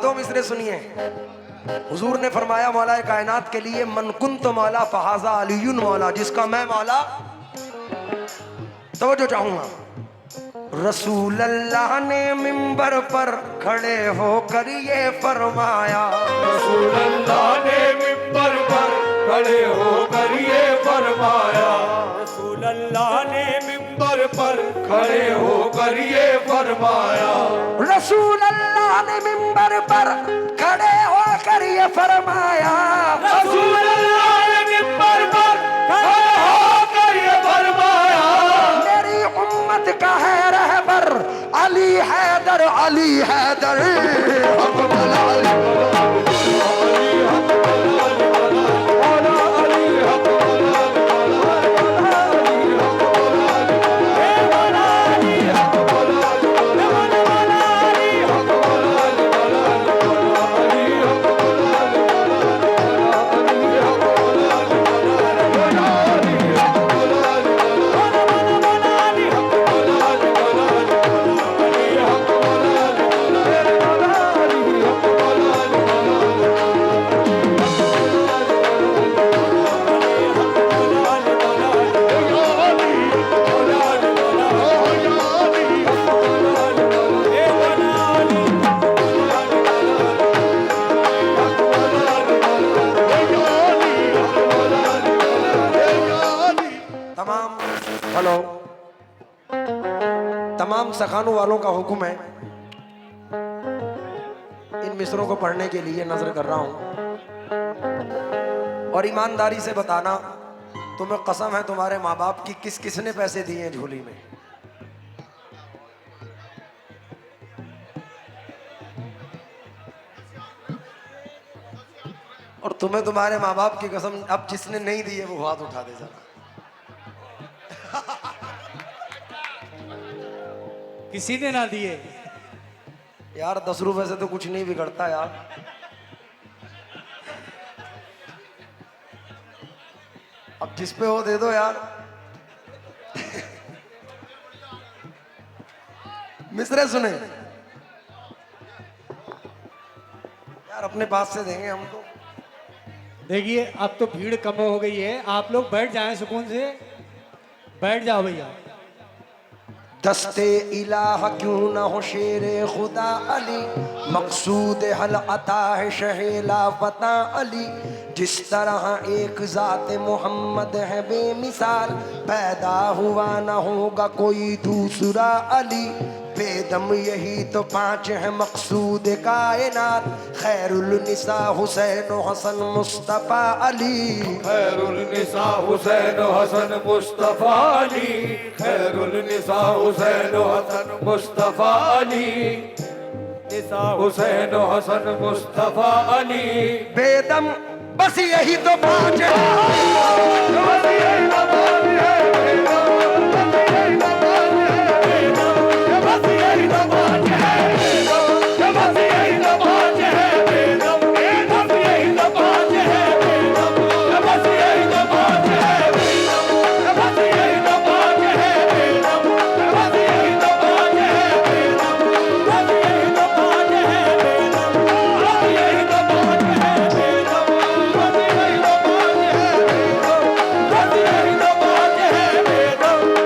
दो मिसरे सुनिए। हुजूर ने फरमाया मौला कायनात के लिए मन कुन तो मौला फहाजा अलीयुन मौला, जिसका मैं मौला। तवज्जो चाहूंगा। रसूल अल्लाह ने मिंबर पर खड़े होकर ये फरमाया, रसूल अल्लाह ने मिंबर पर खड़े होकर ये फरमाया, रसूल अल्लाह ने मिंबर पर खड़े होकर ये फरमाया, रसूल अल्लाह ने मिंबर पर खड़े होकर ये फरमाया, रसूल अल्लाह ने मिंबर पर खड़े होकर ये फरमाया, मेरी उम्मत का है रहबर अली हैदर, अली हैदर। तमाम सखानों वालों का हुक्म है, इन मिसरों को पढ़ने के लिए नजर कर रहा हूं। और ईमानदारी से बताना, तुम्हें कसम है तुम्हारे माँ बाप की, किस किसने पैसे दिए हैं झोली में? और तुम्हें तुम्हारे माँ बाप की कसम, अब जिसने नहीं दिए वो हाथ उठा दे जरा। किसी ने ना दिए यार 10 रुपए से तो कुछ नहीं बिगड़ता यार। अब जिस पे हो दे दो यार। मिसरे सुने यार, अपने पास से देंगे हम तो। देखिए अब तो भीड़ कम हो गई है, आप लोग बैठ जाएं सुकून से, बैठ जाओ भैया। दस्ते इलाह क्यों न हो शेरे खुदा अली, मकसूद हल अता है शहेला पता अली। जिस तरह एक ज़ात मोहम्मद है बेमिसाल, पैदा हुआ न होगा कोई दूसरा अली। बेदम यही तो 5 है मकसूद कायनात, खैरुल निसा हुसैन हसन मुस्तफ़ा अली। खैरुल निसा हुसैन हसन मुस्तफ़ा अली, खैरुल निसा हुसैन हसन मुस्तफ़ा अली, निसा हुसैन हसन मुस्तफ़ा अली। बेदम बस यही तो 5 है, बस यही तो 5 है, बस यही तो 5 है, बस यही तो 5 है, बस यही तो 5 है, बस यही तो 5 है, बस यही तो 5 है, बस यही तो 5 है, बस यही तो 5 है,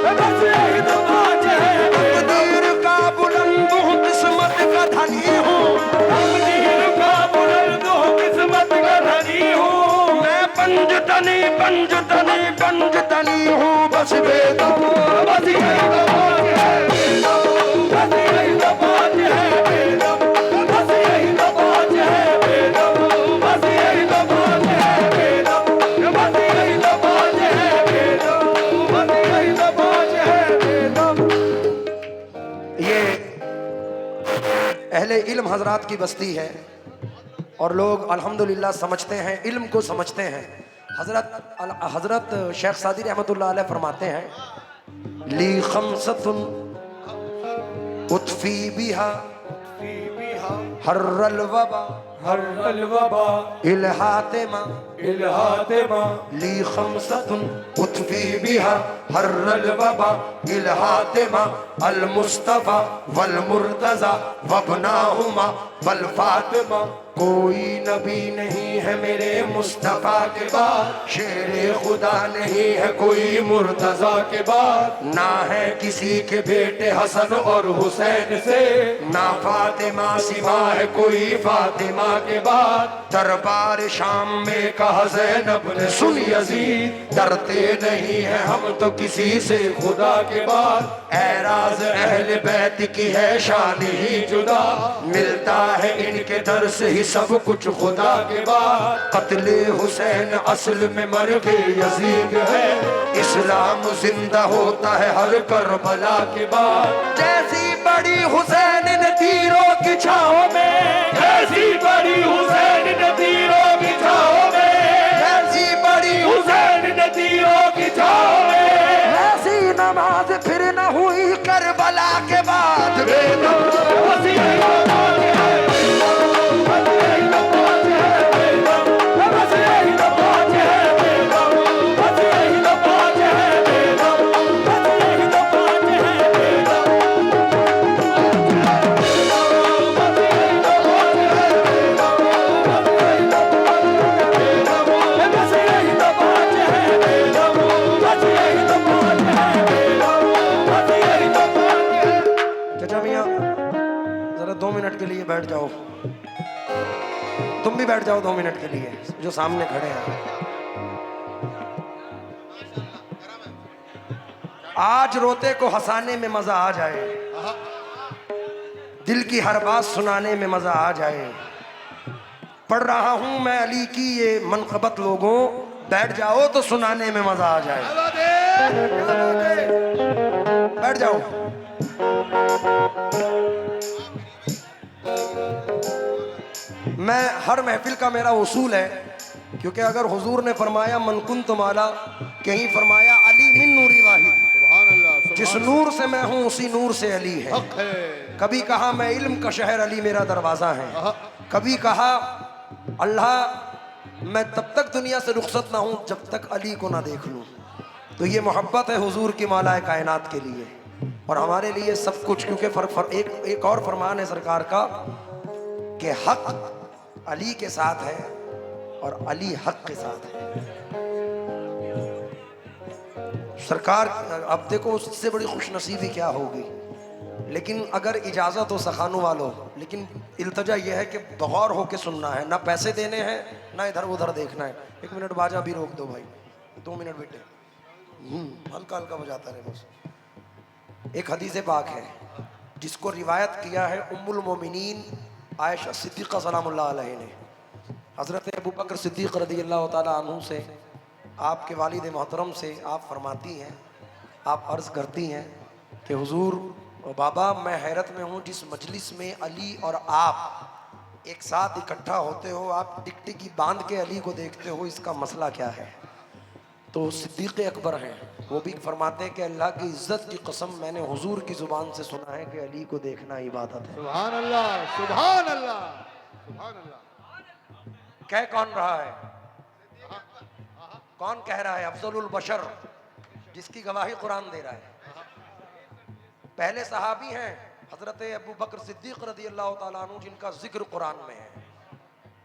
बस यही तो 5 है, तकदीर का बुलंद हूँ किस्मत का धनी हूँ, तकदीर का बुलंद हूँ किस्मत का धनी हूँ, मैं पंजतनी पंजतनी पंजतनी हूँ बस बेदम। बस यही तो 5 है, बस यही तो 5 है, बस यही तो 5 है, बस यही तो 5 है, बस यही तो 5 है, बस यही तो 5 है। ये अहले इल्म हजरात की बस्ती है और लोग अल्हम्दुलिल्लाह समझते हैं, इल्म को समझते हैं। हजरत शेख सादी रहमतुल्लाह अलैह फरमाते हैं, ली खमसतुन उतफी बिहा हर्रल वबा हर्रल वबा इल्हातिमा इल्हातिमा ली खमसतुन उतफी बिहा हर्रल वबा इल्हातिमा अल मुस्तफा वल मुर्तजा वबनाहुमा वल फातिमा। कोई नबी नहीं है मेरे मुस्तफा के बाद, शेरे खुदा नहीं है कोई मुर्तजा के बाद, ना है किसी के बेटे हसन और हुसैन से, ना फातिमा सिवा है कोई फातिमा के बाद। दरबार शाम में कहा ज़ैनब ने सुन यजीद, डरते नहीं है हम तो किसी से खुदा के बाद। एराज अहले बैत की है शान ही जुदा, मिलता है इनके दर से ही सब कुछ खुदा के बाद। कत्ले हुसैन असल में मर के यजीद है, इस्लाम जिंदा होता है हर करबला के बाद। जैसी बड़ी हुसैन ने तीरों की छाओं में, जैसी बड़ी हुसैन ने तीरों की छाओं में, जैसी बड़ी हुसैन ने तीरों की छाओं में, ऐसी नमाज फिर न हुई करबला के बाद। बेदम बस यही नमाज है, बस यही नमाज है बेदम, बस यही नमाज है बेदम, बस यही नमाज है बेदम, बस यही नमाज है बेदम, बस यही नमाज है बेदम, बस यही नमाज है बेदम, बस यही नमाज है बेदम, बस यही नमाज है। चाचा मियाँ जरा 2 मिनट के लिए बैठ जाओ, तुम भी बैठ जाओ 2 मिनट के लिए, जो सामने खड़े हैं। आज रोते को हंसाने में मजा आ जाए, दिल की हर बात सुनाने में मजा आ जाए। पढ़ रहा हूं मैं अली की ये मनक़बत, लोगों बैठ जाओ तो सुनाने में मजा आ जाए। बैठ जाओ। मैं हर महफिल का मेरा उसूल है, क्योंकि अगर हुजूर ने फरमाया मन कुंत मौला, कहीं फरमाया अली मिन नूरी वाहिद, जिस नूर से मैं हूं उसी नूर से अली है। कभी कहा मैं इल्म का शहर अली मेरा दरवाजा है, कभी कहा अल्लाह मैं तब तक दुनिया से रुखसत ना हूं जब तक अली को ना देख लूं। तो ये मोहब्बत है हुजूर की मौलाए कायनात के लिए और हमारे लिए सब कुछ। क्योंकि एक और फरमान है सरकार का कि हक अली के साथ है और अली हक के साथ है। सरकार अब देखो उससे बड़ी खुशनसीबी क्या होगी। लेकिन अगर इजाज़त हो सखानों वालों, लेकिन इल्तजा यह है कि बगौर होके सुनना है, ना पैसे देने हैं ना इधर उधर देखना है। 1 मिनट बाजा भी रोक दो भाई, 2 मिनट बेटे, हल्का हल्का बजाता रहे बस। एक हदीस पाक है जिसको रिवायत किया है उम्मुल मोमिनीन आयशा सिद्दीक़ा सलामुल्लाह अलैहा ने। हज़रत अबू बकर सिद्दीक़ रज़ियल्लाहु ताला अन्हु से, आपके वालिद मोहतरम से आप फरमाती हैं, आप अर्ज़ करती हैं कि हुजूर बाबा मैं हैरत में हूँ, जिस मजलिस में अली और आप एक साथ इकट्ठा होते हो, आप टिकटिकी बांध के अली को देखते हो, इसका मसला क्या है। तो सिद्दीक़ अकबर हैं, वो भी फरमाते हैं कि अल्लाह की इज़्ज़त की कसम मैंने हुजूर की ज़ुबान से सुना है कि अली को देखना इबादत है। सुभान अल्लाह, सुभान अल्लाह, सुभान अल्लाह। कह कौन रहा है, कौन कह रहा है? अफजलुल बशर, जिसकी गवाही कुरान दे रहा है। पहले सहाबी हैं हजरत अबू बकर सिद्दीक रज़ियल्लाहु ताला अन्हु, जिनका जिक्र कुरान में है,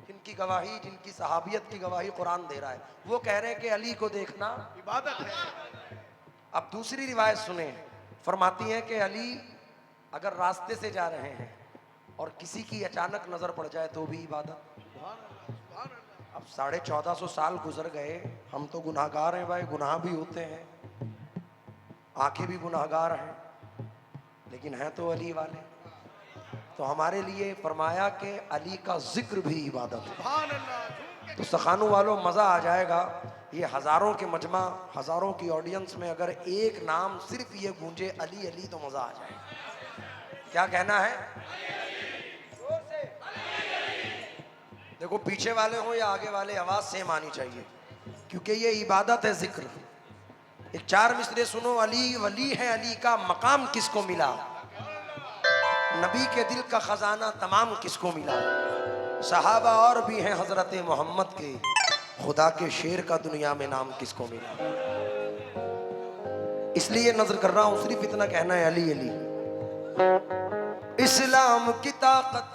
जिनकी गवाही, जिनकी सहाबियत की गवाही कुरान दे रहा है। वो कह रहे हैं कि अली को देखना इबादत है। अब दूसरी रिवायत सुने, फरमाती हैं कि अली अगर रास्ते से जा रहे हैं और किसी की अचानक नजर पड़ जाए तो भी इबादत। अब 1450 साल गुजर गए, हम तो गुनाहगार हैं भाई, गुनाह भी होते हैं, आंखें भी गुनाहगार हैं, लेकिन हैं तो अली वाले। तो हमारे लिए फरमाया कि अली का जिक्र भी इबादत है। तो सखानू वालों मज़ा आ जाएगा। ये हज़ारों के मजमा, हज़ारों की ऑडियंस में अगर एक नाम सिर्फ ये गूंजे अली अली, तो मज़ा आ जाएगा। क्या कहना है? देखो पीछे वाले हो या आगे वाले, आवाज़ सेम आनी चाहिए, क्योंकि ये इबादत है, जिक्र। एक 4 मिसरे सुनो। अली वली है, अली का मकाम किसको मिला? नबी के दिल का खजाना तमाम किसको मिला? सहाबा और भी हैं हजरत मोहम्मद के, खुदा के शेर का दुनिया में नाम किसको मिला? इसलिए नजर कर रहा हूं, सिर्फ इतना कहना है अली अली। इस्लाम की ताकत,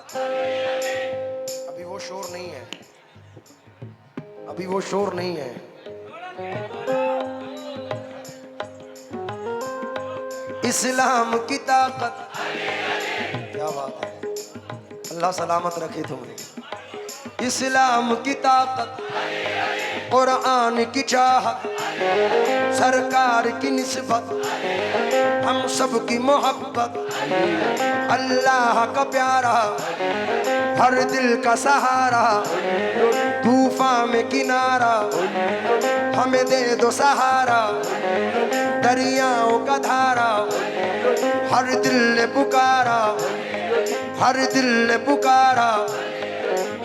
अभी वो शोर नहीं है, अभी वो शोर नहीं है। इस्लाम की ताकत, क्या बात है, अल्लाह सलामत रखे तुम्हें। इस्लाम की ताकत, कुरान की चाहत, सरकार की निस्बत, हम सब की मोहब्बत, अल्लाह का प्यारा, हर दिल का सहारा, तूफान में किनारा, हमें दे दो सहारा, दरियाओं का धारा, हर दिल ने पुकारा, हर दिल ने पुकारा।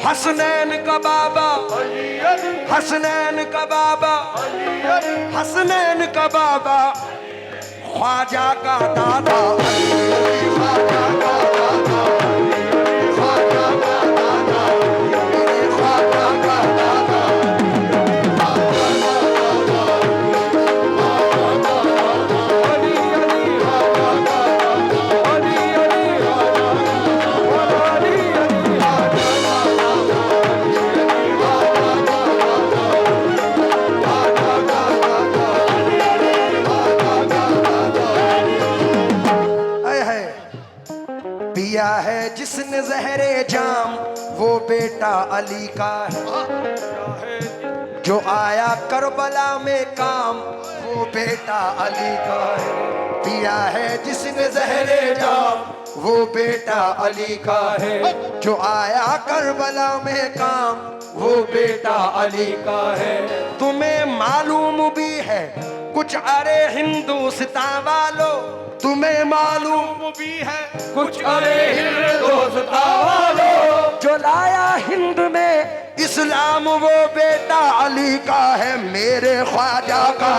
हसनैन का बाबा, हसनैन का बाबा, हसनैन का बाबा, ख्वाजा का दादा, ख्वाजा का दादा, ख्वाजा का दादा, मेरे ख्वाजा का दादा। पिया है जिसने जहरे जाम, वो बेटा अली का है। जो आया करबला में काम, वो बेटा अली का है। पिया है जिसने जहरे जाम, वो बेटा अली का है। जो आया करबला में काम, वो बेटा अली का है। तुम्हें मालूम भी है कुछ, अरे हिंदुस्तान वालों, तुम्हें मालूम भी है कुछ, अरे हिंदुस्तान वालों, जो लाया हिंद में इस्लाम, वो बेटा अली का है, मेरे ख्वाजा का।